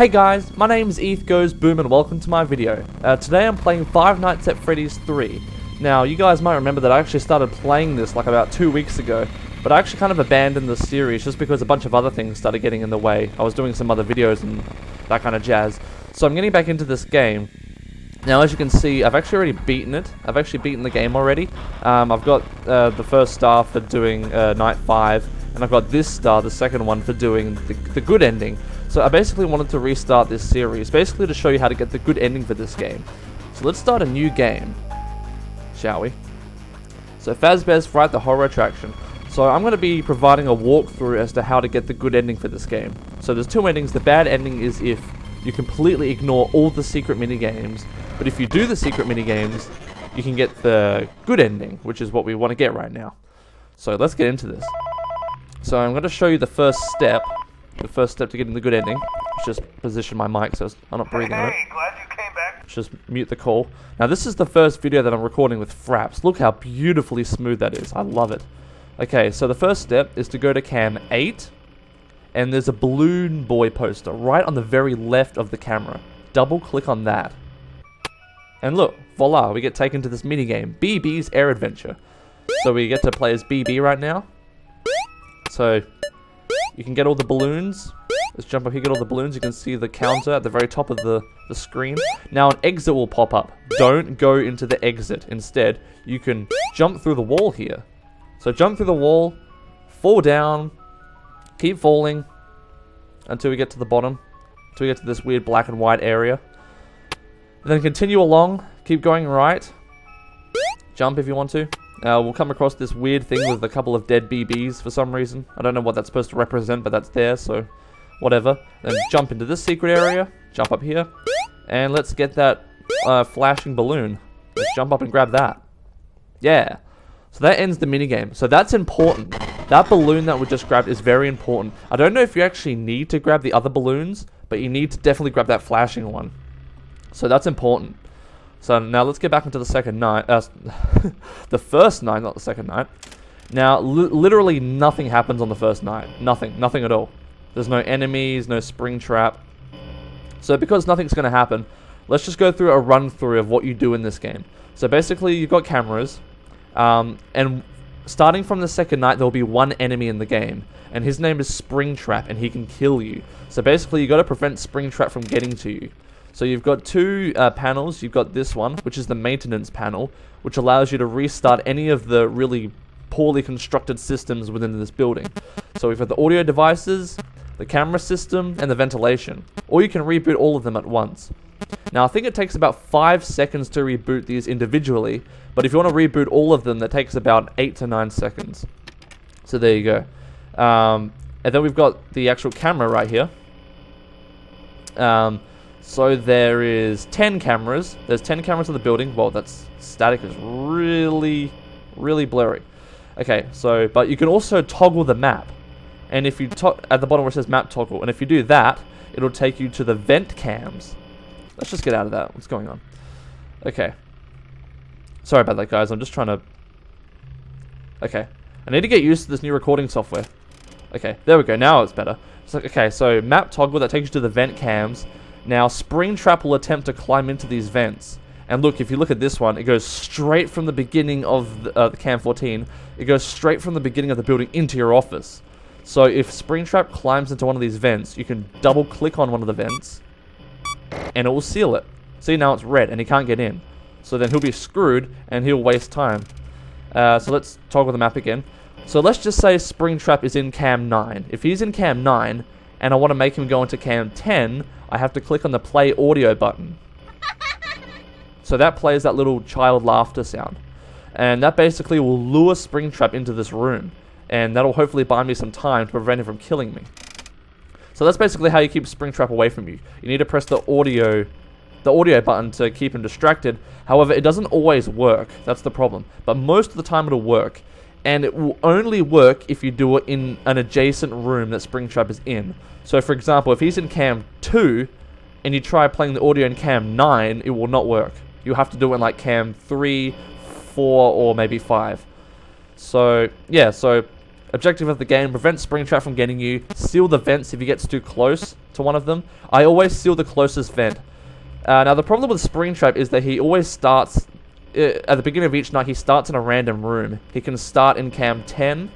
Hey guys, my name is EthGoesBOOM and welcome to my video. Today I'm playing Five Nights at Freddy's 3. Now, you guys might remember that I actually started playing this like about 2 weeks ago, but I actually kind of abandoned the series just because a bunch of other things started getting in the way. I was doing some other videos and that kind of jazz. So I'm getting back into this game. Now, as you can see, I've actually already beaten it. I've actually beaten the game already. I've got the first star for doing Night 5, and I've got this star, the second one, for doing the good ending. So I basically wanted to restart this series, basically to show you how to get the good ending for this game. So let's start a new game, shall we? So Fazbear's Fright, the horror attraction. So I'm going to be providing a walkthrough as to how to get the good ending for this game. So there's two endings. The bad ending is if you completely ignore all the secret minigames, but if you do the secret minigames, you can get the good ending, which is what we want to get right now. So let's get into this. So I'm going to show you the first step. The first step to getting the good ending. Let's just position my mic so I'm not breathing on it. Glad you came back. Let's just mute the call. Now this is the first video that I'm recording with Fraps. Look how beautifully smooth that is. I love it. Okay, so the first step is to go to cam 8, and there's a balloon boy poster right on the very left of the camera. Double click on that. And look, voila, we get taken to this minigame, BB's Air Adventure. So we get to play as BB right now. So you can get all the balloons. Let's jump up here, get all the balloons. You can see the counter at the very top of the screen. Now an exit will pop up. Don't go into the exit. Instead, you can jump through the wall here. So jump through the wall, fall down, keep falling until we get to the bottom, until we get to this weird black and white area. And then continue along, keep going right. Jump if you want to. We'll come across this weird thing with a couple of dead BBs for some reason. I don't know what that's supposed to represent, but that's there, so whatever. Then jump into this secret area, jump up here, and let's get that flashing balloon. Let's jump up and grab that. Yeah. So that ends the minigame. So that's important. That balloon that we just grabbed is very important. I don't know if you actually need to grab the other balloons, but you need to definitely grab that flashing one. So that's important. So now let's get back into the second night. The first night, not the second night. Now, literally nothing happens on the first night. Nothing at all. There's no enemies, no spring trap. So because nothing's going to happen, let's just go through a run through of what you do in this game. So basically, you've got cameras. And starting from the second night, there'll be one enemy in the game. And his name is Springtrap, and he can kill you. So basically, you got to prevent Springtrap from getting to you. So you've got two panels. You've got this one, which is the maintenance panel, which allows you to restart any of the really poorly constructed systems within this building. So we've got the audio devices, the camera system, and the ventilation. Or you can reboot all of them at once. Now, I think it takes about 5 seconds to reboot these individually, but if you want to reboot all of them, that takes about 8 to 9 seconds. So there you go. And then we've got the actual camera right here. So there is 10 cameras. There's 10 cameras in the building. Well, that's static is really blurry. Okay, so, but you can also toggle the map. And if you, at the bottom where it says map toggle, and if you do that, it'll take you to the vent cams. Let's just get out of that. What's going on? Okay. Sorry about that, guys. I'm just trying to... Okay. I need to get used to this new recording software. Okay, there we go. Now it's better. So, okay, so map toggle, that takes you to the vent cams. Now, Springtrap will attempt to climb into these vents. And look, if you look at this one, it goes straight from the beginning of the Cam 14. It goes straight from the beginning of the building into your office. So if Springtrap climbs into one of these vents, you can double click on one of the vents, and it will seal it. See, now it's red, and he can't get in. So then he'll be screwed, and he'll waste time. So let's toggle the map again. So let's just say Springtrap is in Cam 9. If he's in Cam 9, and I want to make him go into Cam 10, I have to click on the play audio button. So that plays that little child laughter sound. And that basically will lure Springtrap into this room. And that'll hopefully buy me some time to prevent him from killing me. So that's basically how you keep Springtrap away from you. You need to press the audio button to keep him distracted. However, it doesn't always work. That's the problem. But most of the time it'll work. And it will only work if you do it in an adjacent room that Springtrap is in. So for example, if he's in Cam 2 and you try playing the audio in Cam 9, it will not work. You'll have to do it in like Cam 3, 4, or maybe 5. So yeah, so Objective of the game, prevent Springtrap from getting you. Seal the vents if he gets too close to one of them. I always seal the closest vent. Now the problem with Springtrap is that he always starts, at the beginning of each night, he starts in a random room. He can start in cam 10,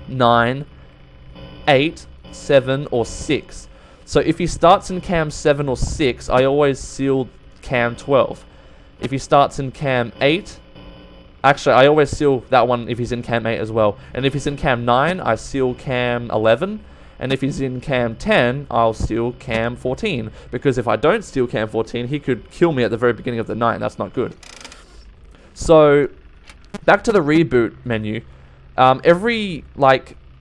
9, 8, 7, or 6. So if he starts in cam 7 or 6, I always seal cam 12. If he starts in cam 8, actually I always seal that one if he's in cam 8 as well. And if he's in cam 9, I seal cam 11. And if he's in cam 10, I'll seal cam 14. Because if I don't seal cam 14, he could kill me at the very beginning of the night, and that's not good. So, back to the reboot menu. Every,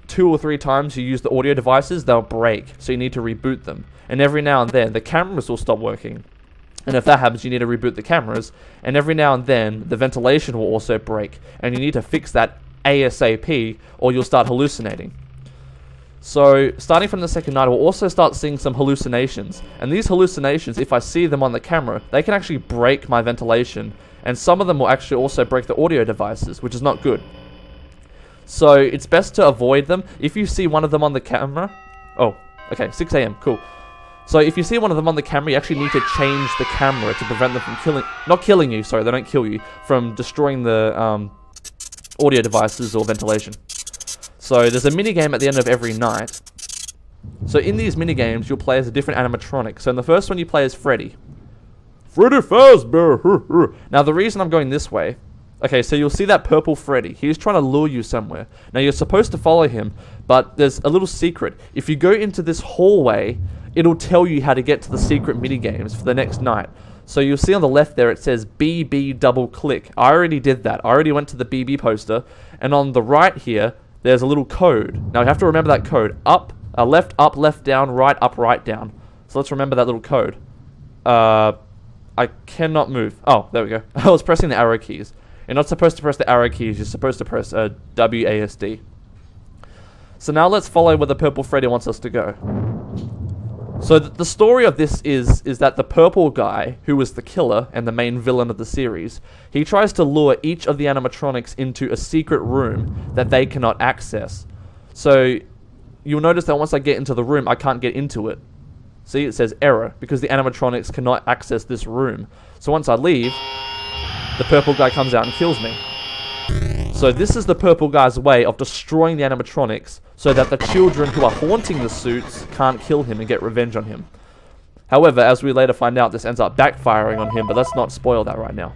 2 or 3 times you use the audio devices, they'll break, so you need to reboot them. And every now and then, the cameras will stop working. And if that happens, you need to reboot the cameras. And every now and then, the ventilation will also break. And you need to fix that ASAP, or you'll start hallucinating. So, starting from the second night, we'll also start seeing some hallucinations. And these hallucinations, if I see them on the camera, they can actually break my ventilation. And some of them will actually also break the audio devices, which is not good. So, it's best to avoid them. If you see one of them on the camera... Oh, okay, 6 AM, cool. So, if you see one of them on the camera, you actually need to change the camera to prevent them from killing... Not killing you, sorry, they don't kill you. From destroying the audio devices or ventilation. So, there's a minigame at the end of every night. So, in these minigames, you'll play as a different animatronic. So, in the first one, you play as Freddy. Freddy Fazbear! Now, the reason I'm going this way... Okay, so you'll see that purple Freddy. He's trying to lure you somewhere. Now, you're supposed to follow him, but there's a little secret. If you go into this hallway, it'll tell you how to get to the secret minigames for the next night. So you'll see on the left there, it says BB double click. I already did that. I already went to the BB poster. And on the right here, there's a little code. Now, you have to remember that code. Left, down, right, up, right, down. So let's remember that little code. I cannot move. Oh, there we go. I was pressing the arrow keys. You're not supposed to press the arrow keys, you're supposed to press WASD. So now let's follow where the purple Freddy wants us to go. So the story of this is that the purple guy, who was the killer and the main villain of the series, he tries to lure each of the animatronics into a secret room that they cannot access. So you'll notice that once I get into the room, I can't get into it. See, it says error, because the animatronics cannot access this room. So once I leave, the purple guy comes out and kills me. So this is the purple guy's way of destroying the animatronics so that the children who are haunting the suits can't kill him and get revenge on him. However, as we later find out, this ends up backfiring on him, but let's not spoil that right now.